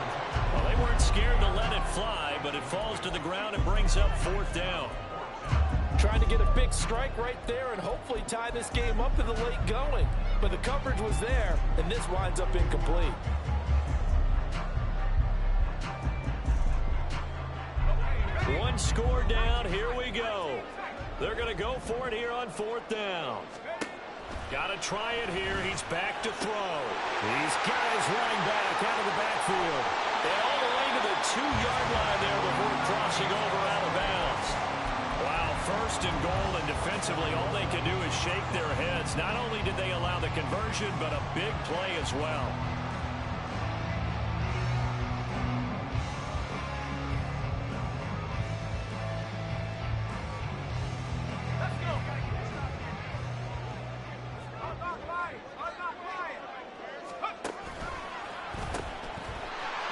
S1: Well, they weren't scared to let it fly, but it falls to the ground and brings up 4th down.
S4: Trying to get a big strike right there and hopefully tie this game up in the late going. But the coverage was there, and this winds up incomplete.
S1: One score down, here we go. They're going to go for it here on 4th down. Got to try it here. He's back to throw.
S3: He's got his running back out of the backfield.
S1: And all the way to the 2-yard line there before crossing over out of bounds. Wow, 1st and goal, and defensively all they can do is shake their heads. Not only did they allow the conversion, but a big play as well.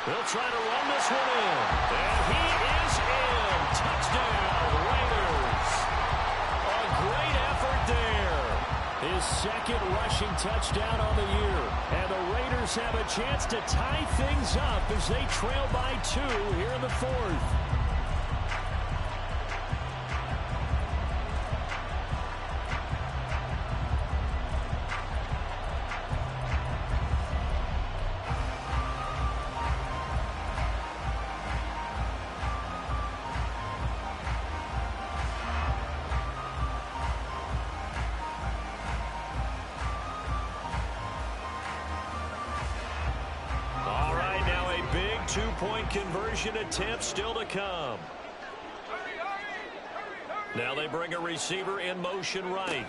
S1: They'll try to run this one in. And he is in. Touchdown, Raiders. A great effort there.
S3: His 2nd rushing touchdown on the year. And the Raiders have a chance to tie things up as they trail by 2 here in the 4th.
S1: two-point conversion attempt still to come. Now they bring a receiver in motion right.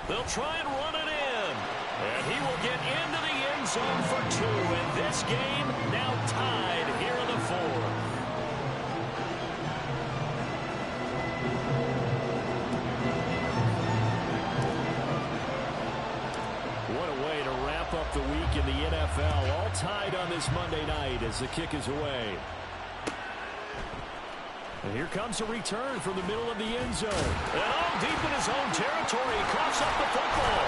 S1: They'll try and run it in. And he will get into the end zone for 2. And this game now tied here in the 4th. What a way to wrap up the week in the NFL. All tied on this Monday night as the kick is away. And here comes a return from the middle of the end zone. And all deep in his own territory, he coughs up the football.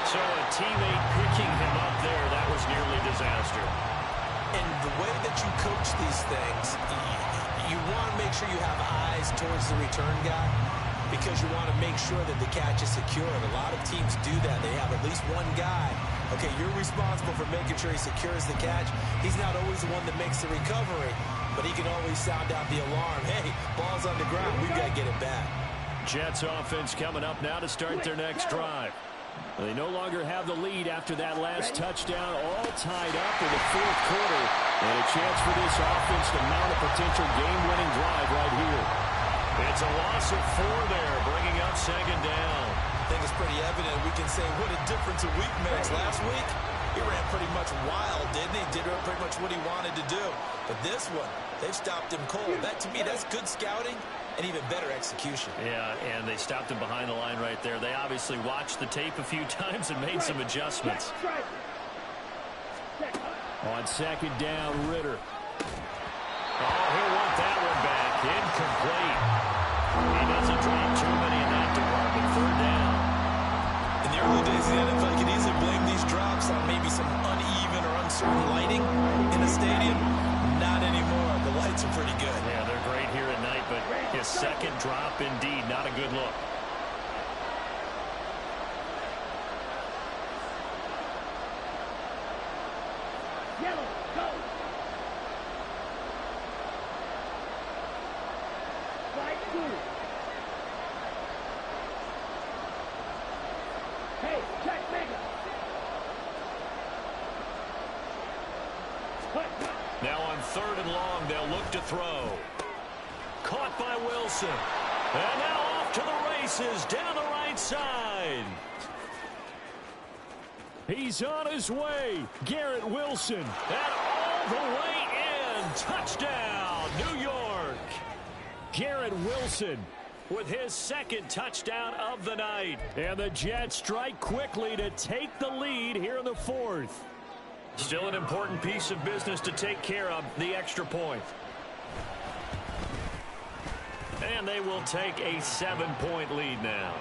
S1: So a teammate picking him up there, that was nearly disaster.
S2: And the way that you coach these things, you want to make sure you have eyes towards the return guy because you want to make sure that the catch is secure. And a lot of teams do that. They have at least one guy. Okay, you're responsible for making sure he secures the catch. He's not always the one that makes the recovery, but he can always sound out the alarm. Hey, ball's on the ground. We've got to get it back.
S1: Jets offense coming up now to start their next drive. They no longer have the lead after that last touchdown, all tied up in the 4th quarter. And a chance for this offense to mount a potential game-winning drive right here. It's a loss of 4 there, bringing up 2nd down.
S2: I think it's pretty evident. We can say what a difference a week makes. Last week, he ran pretty much wild, didn't he? Did pretty much what he wanted to do. But this one, they've stopped him cold. That, to me, that's good scouting and even better execution.
S1: Yeah, and they stopped him behind the line right there. They obviously watched the tape a few times and made some adjustments. On 2nd down, Ritter. Oh, he'll want that one back. Incomplete. He doesn't drop too many in that department. 3rd down.
S2: In the early days of the NFL, you can easily blame these drops on maybe some uneven or uncertain lighting in the stadium. Not anymore. The lights are pretty good.
S1: Yeah, they're great here at night, but his 2nd drop, indeed, not a good look.
S6: Yellow, go. Slide through. Hey, check mega.
S1: Now on 3rd and long, they'll look to throw. Caught by Wilson. And now off to the races down the right side. He's on his way. Garrett Wilson. And all the way in. Touchdown, New York. Garrett Wilson with his 2nd touchdown of the night. And the Jets strike quickly to take the lead here in the 4th. Still an important piece of business to take care of, the extra point. And they will take a 7-point lead now.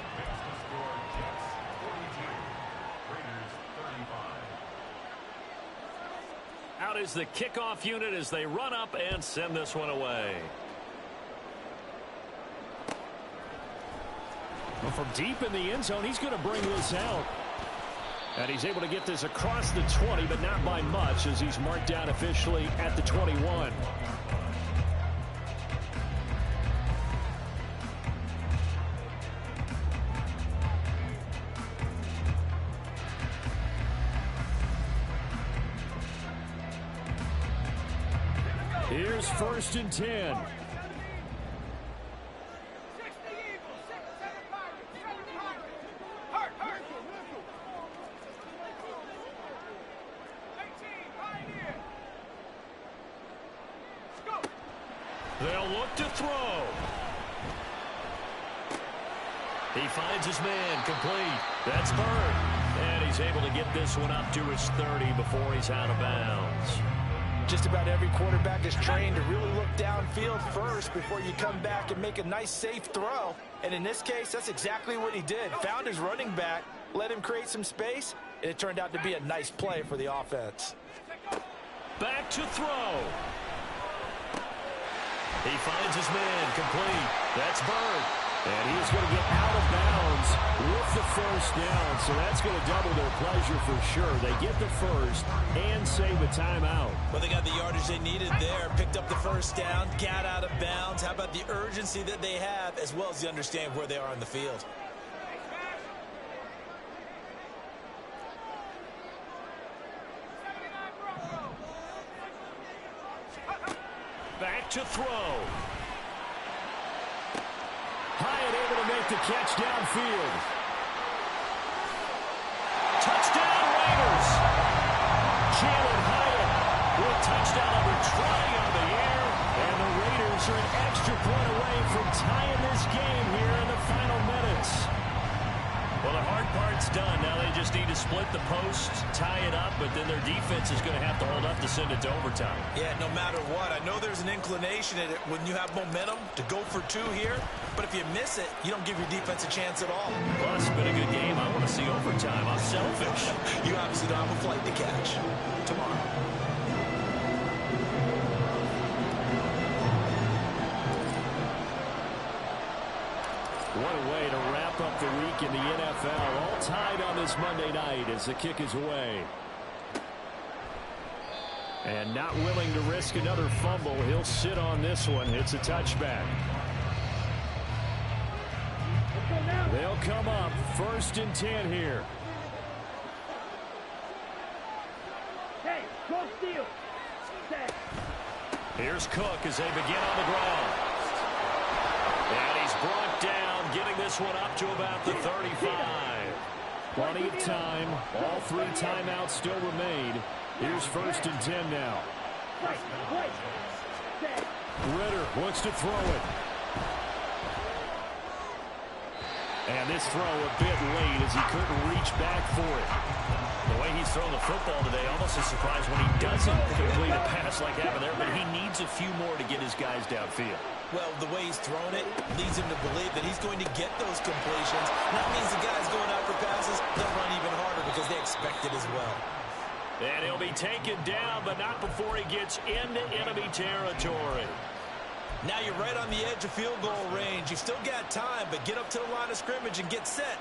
S1: Out is the kickoff unit as they run up and send this one away. Well, from deep in the end zone, he's going to bring this out. And he's able to get this across the 20, but not by much as he's marked down officially at the 21. Here's 1st and 10. They'll look to throw. He finds his man complete. That's Bird. And he's able to get this one up to his 30 before he's out of bounds.
S4: Just about every quarterback is trained to really look downfield first before you come back and make a nice, safe throw. And in this case, that's exactly what he did. Found his running back, let him create some space, and it turned out to be a nice play for the offense.
S1: Back to throw. He finds his man complete. That's Bird. And he is going to get out of bounds with the 1st down. So that's going to double their pleasure for sure. They get the 1st and save a timeout.
S2: Well, they got the yardage they needed there. Picked up the 1st down, got out of bounds. How about the urgency that they have as well as the understanding where they are on the field?
S1: to throw. Hyatt able to make the catch downfield. Touchdown, Raiders. Jalen Hyatt with touchdown number 20 on the air. And the Raiders are an extra point away from tying this game here in the final minutes. Well, the hard part's done. Now they just need to split the post, tie it up, but then their defense is going to have to hold up to send it to overtime.
S2: Yeah, no matter what. I know there's an inclination in it when you have momentum to go for two here, but if you miss it, you don't give your defense a chance at all.
S1: Plus, it's been a good game. I want to see overtime. I'm selfish.
S2: You obviously don't have a flight to catch tomorrow.
S1: What a way to wrap up the week in the NFL. All tied on this Monday night as the kick is away. And not willing to risk another fumble. He'll sit on this one. It's a touchback. They'll come up 1st and 10 here.
S6: Hey, go steal. Set.
S1: Here's Cook as they begin on the ground. And he's brought down, getting this one up to about the 35. Plenty of time. All 3 timeouts still remain. Here's 1st and 10 now. Ritter wants to throw it. And this throw a bit late as he couldn't reach back for it. The way he's thrown the football today, almost a surprise when he doesn't complete a pass like happened there, but he needs a few more to get his guys downfield.
S2: Well, the way he's thrown it leads him to believe that he's going to get those completions. That means the guys going out for passes, they'll run even harder because they expect it as well.
S1: And he'll be taken down, but not before he gets into enemy territory.
S2: Now you're right on the edge of field goal range. You've still got time, but get up to the line of scrimmage and get set.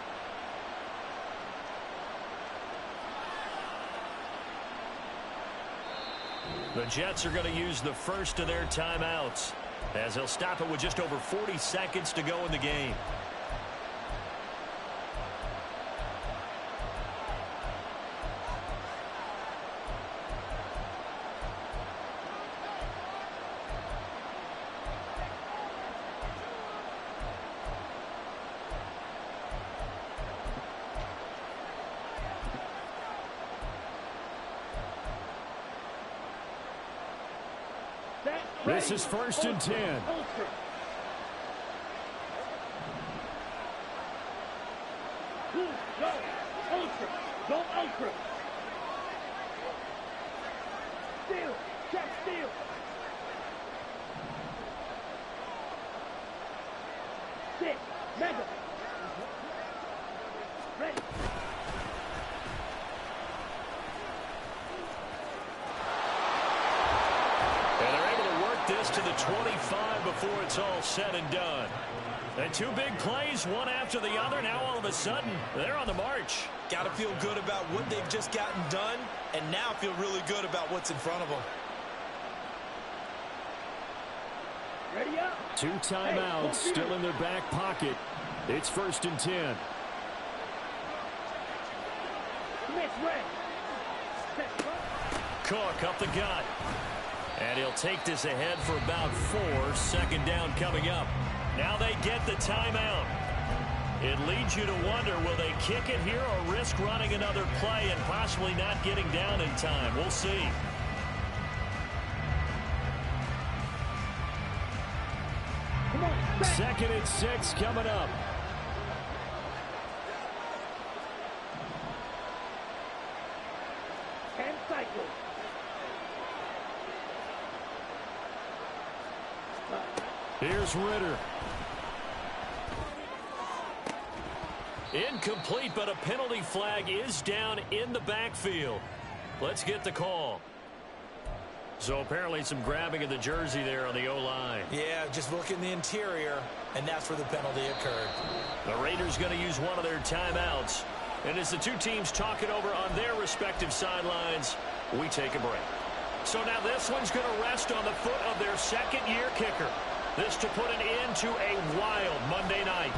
S1: The Jets are going to use the first of their timeouts as they'll stop it with just over 40 seconds to go in the game. This is 1st and 10.
S6: Go ultra. Go ultra. Steal. Check steal. Six. Mega. Ready.
S1: This to the 25 before it's all said and done. And 2 big plays, one after the other. Now all of a sudden, they're on the march.
S2: Got to feel good about what they've just gotten done, and now feel really good about what's in front of them.
S6: Ready up.
S1: 2 timeouts still in their back pocket. It's 1st and 10. Cook up the gut. And he'll take this ahead for about 4. 2nd down coming up. Now they get the timeout. It leads you to wonder, will they kick it here or risk running another play and possibly not getting down in time? We'll see.
S6: Come on,
S1: 2nd and 6 coming up.
S6: and cycle.
S1: Here's Ritter. Incomplete, but a penalty flag is down in the backfield. Let's get the call. So apparently some grabbing of the jersey there on the O-line.
S2: Yeah, just look in the interior, and that's where the penalty occurred.
S1: The Raiders going to use one of their timeouts. And as the 2 teams talk it over on their respective sidelines, we take a break. So now this one's going to rest on the foot of their second-year kicker. This to put an end to a wild Monday night.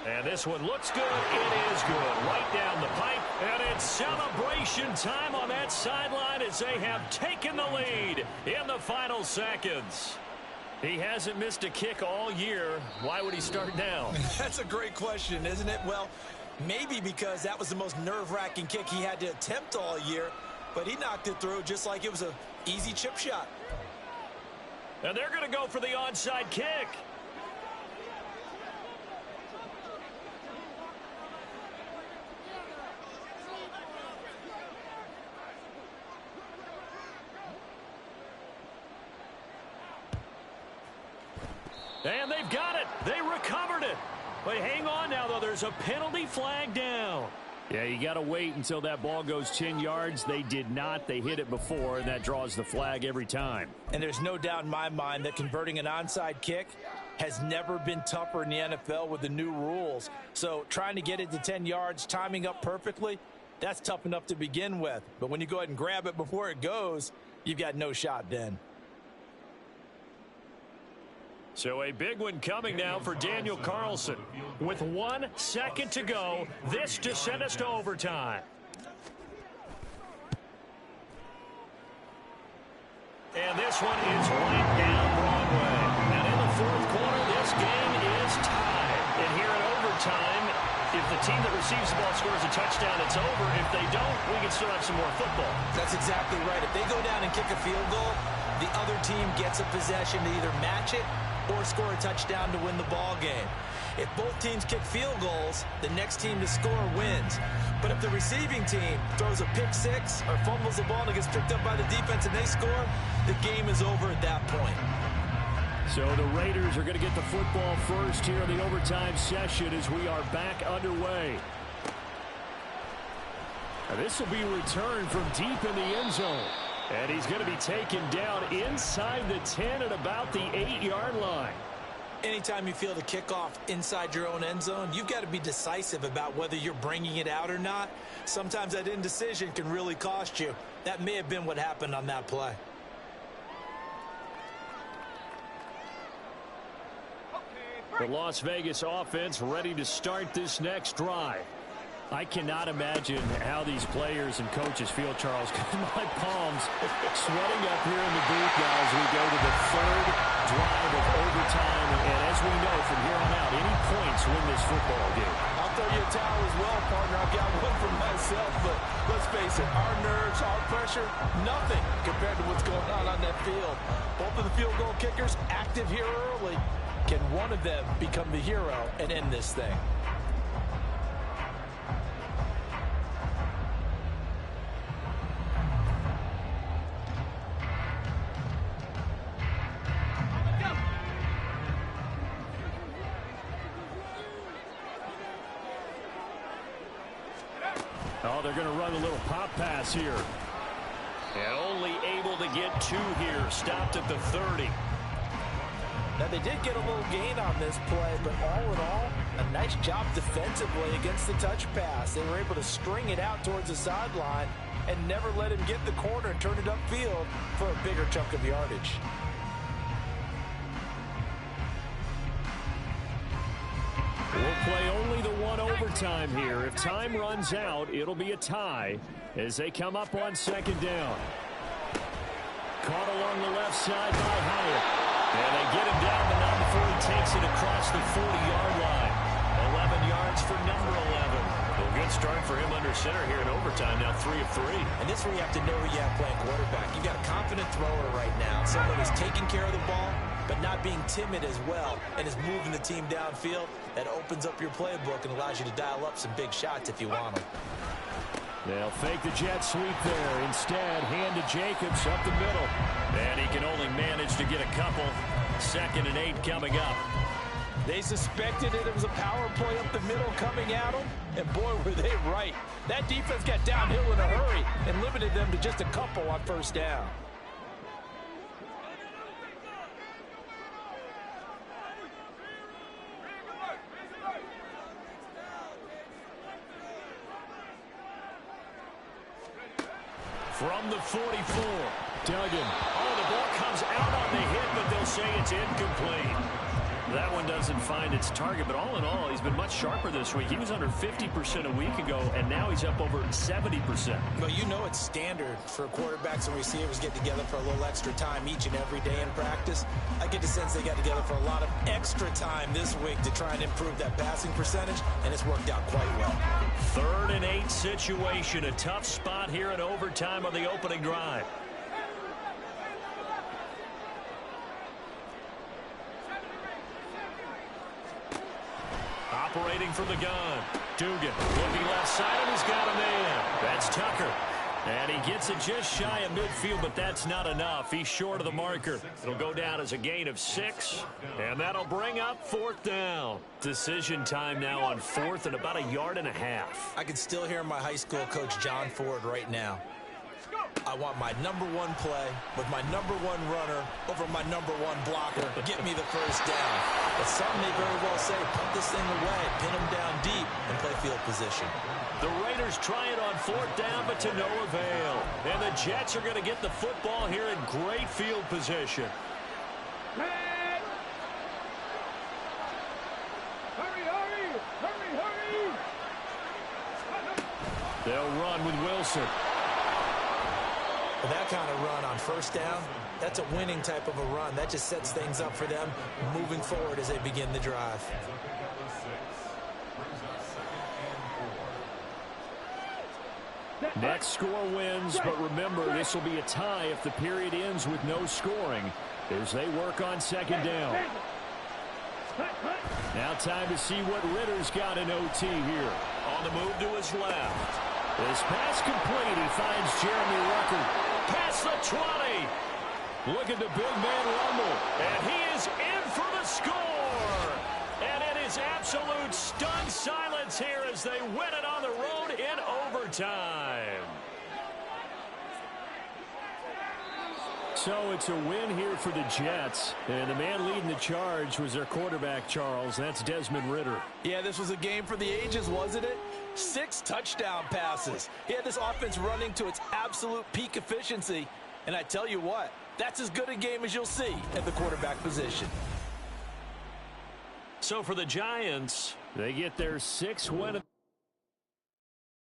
S1: And this one looks good. It is good. Right down the pipe. And it's celebration time on that sideline as they have taken the lead in the final seconds. He hasn't missed a kick all year. Why would he start now?
S2: That's a great question, isn't it? Well, maybe because that was the most nerve-wracking kick he had to attempt all year, but he knocked it through just like it was an easy chip shot.
S1: And they're going to go for the onside kick. And they've got it. They recovered it. But hang on now, though. There's a penalty flag down. Yeah, you got to wait until that ball goes 10 yards. They did not. They hit it before, and that draws the flag every time.
S4: And there's no doubt in my mind that converting an onside kick has never been tougher in the NFL with the new rules. So trying to get it to 10 yards, timing up perfectly, that's tough enough to begin with. But when you go ahead and grab it before it goes, you've got no shot then.
S1: So a big one coming now for Daniel Carlson. With 1 second to go, this to send us to overtime. And this one is right down Broadway. And in the fourth quarter, this game is tied. And here in overtime, if the team that receives the ball scores a touchdown, it's over. If they don't, we can still have some more football.
S2: That's exactly right. If they go down and kick a field goal, the other team gets a possession to either match it or score a touchdown to win the ball game. If both teams kick field goals, the next team to score wins. But if the receiving team throws a pick six or fumbles the ball and it gets picked up by the defense and they score, the game is over at that point.
S1: So the Raiders are going to get the football first here in the overtime session as we are back underway. Now this will be returned from deep in the end zone. And he's going to be taken down inside the 10 at about the 8-yard line.
S2: Anytime you feel the kickoff inside your own end zone, you've got to be decisive about whether you're bringing it out or not. Sometimes that indecision can really cost you. That may have been what happened on that play.
S1: The Las Vegas offense ready to start this next drive. I cannot imagine how these players and coaches feel, Charles, because my palms sweating up here in the booth now as we go to the third drive of overtime. And as we know from here on out, any points win this football game.
S4: I'll throw you a towel as well, partner. I've got one for myself, but let's face it, our nerves, our pressure, nothing compared to what's going on that field. Both of the field goal kickers active here early. Can one of them become the hero and end this thing?
S1: Oh, they're going to run a little pop pass here. And only able to get 2 here. Stopped at the 30.
S4: Now, they did get a little gain on this play, but all in all, a nice job defensively against the touch pass. They were able to string it out towards the sideline and never let him get the corner and turn it upfield for a bigger chunk of yardage.
S1: We'll play only the 1 overtime here. If time runs out, it'll be a tie as they come up on second down. Caught along the left side by Hyatt. And they get him down, but not before he takes it across the 40-yard line. 11 yards for number 11. A good start for him under center here in overtime. Now 3 of 3.
S2: And this is where you have to know who you have playing quarterback. You've got a confident thrower right now. Someone who's taking care of the ball, but not being timid as well, and is moving the team downfield. That opens up your playbook and allows you to dial up some big shots if you want them.
S1: They'll fake the jet sweep there. Instead, hand to Jacobs up the middle. And he can only manage to get a couple. 2nd and 8 coming up.
S4: They suspected it was a power play up the middle coming at them, and boy, were they right. That defense got downhill in a hurry and limited them to just a couple on first down.
S1: From the 44, Duggan. Oh, the ball comes out on the hit, but they'll say it's incomplete.
S3: That one doesn't find its target, but all in all, he's been much sharper this week. He was under 50% a week ago, and now he's up over 70%.
S2: Well, you know it's standard for quarterbacks and receivers get together for a little extra time each and every day in practice. I get the sense they got together for a lot of extra time this week to try and improve that passing percentage, and it's worked out quite well.
S3: 3rd and 8 situation, a tough spot here in overtime on the opening drive. Operating from the gun. Dugan looking left side, and he's got a man. That's Tucker. And he gets it just shy of midfield, but that's not enough. He's short of the marker. It'll go down as a gain of 6, and that'll bring up 4th down. Decision time now on 4th and about 1.5 yards.
S2: I can still hear my high school coach, John Ford, right now. I want my #1 play with my #1 runner over my #1 blocker. Get me the first down. But some may very well say, put this thing away, pin him down deep, and play field position.
S3: The Raiders try it on 4th down, but to no avail. And the Jets are going to get the football here in great field position.
S6: Hurry, hurry, hurry, hurry.
S3: They'll run with Wilson.
S2: With that kind of run on 1st down, that's a winning type of a run. That just sets things up for them moving forward as they begin the drive.
S3: Next score wins, but remember, this will be a tie if the period ends with no scoring as they work on 2nd down. Now time to see what Ritter's got in OT here. On the move to his left. This pass complete. He finds Jeremy Rucker. Past the 20. Look at the big man rumble. And he is in for the score. And it is absolute stunned silence here as they win it on the road in overtime. So it's a win here for the Jets. And the man leading the charge was their quarterback, Charles. That's Desmond Ridder.
S4: Yeah, this was a game for the ages, wasn't it? 6 touchdown passes. He had this offense running to its absolute peak efficiency. And I tell you what, that's as good a game as you'll see at the quarterback position.
S3: So for the Giants, they get their 6th win.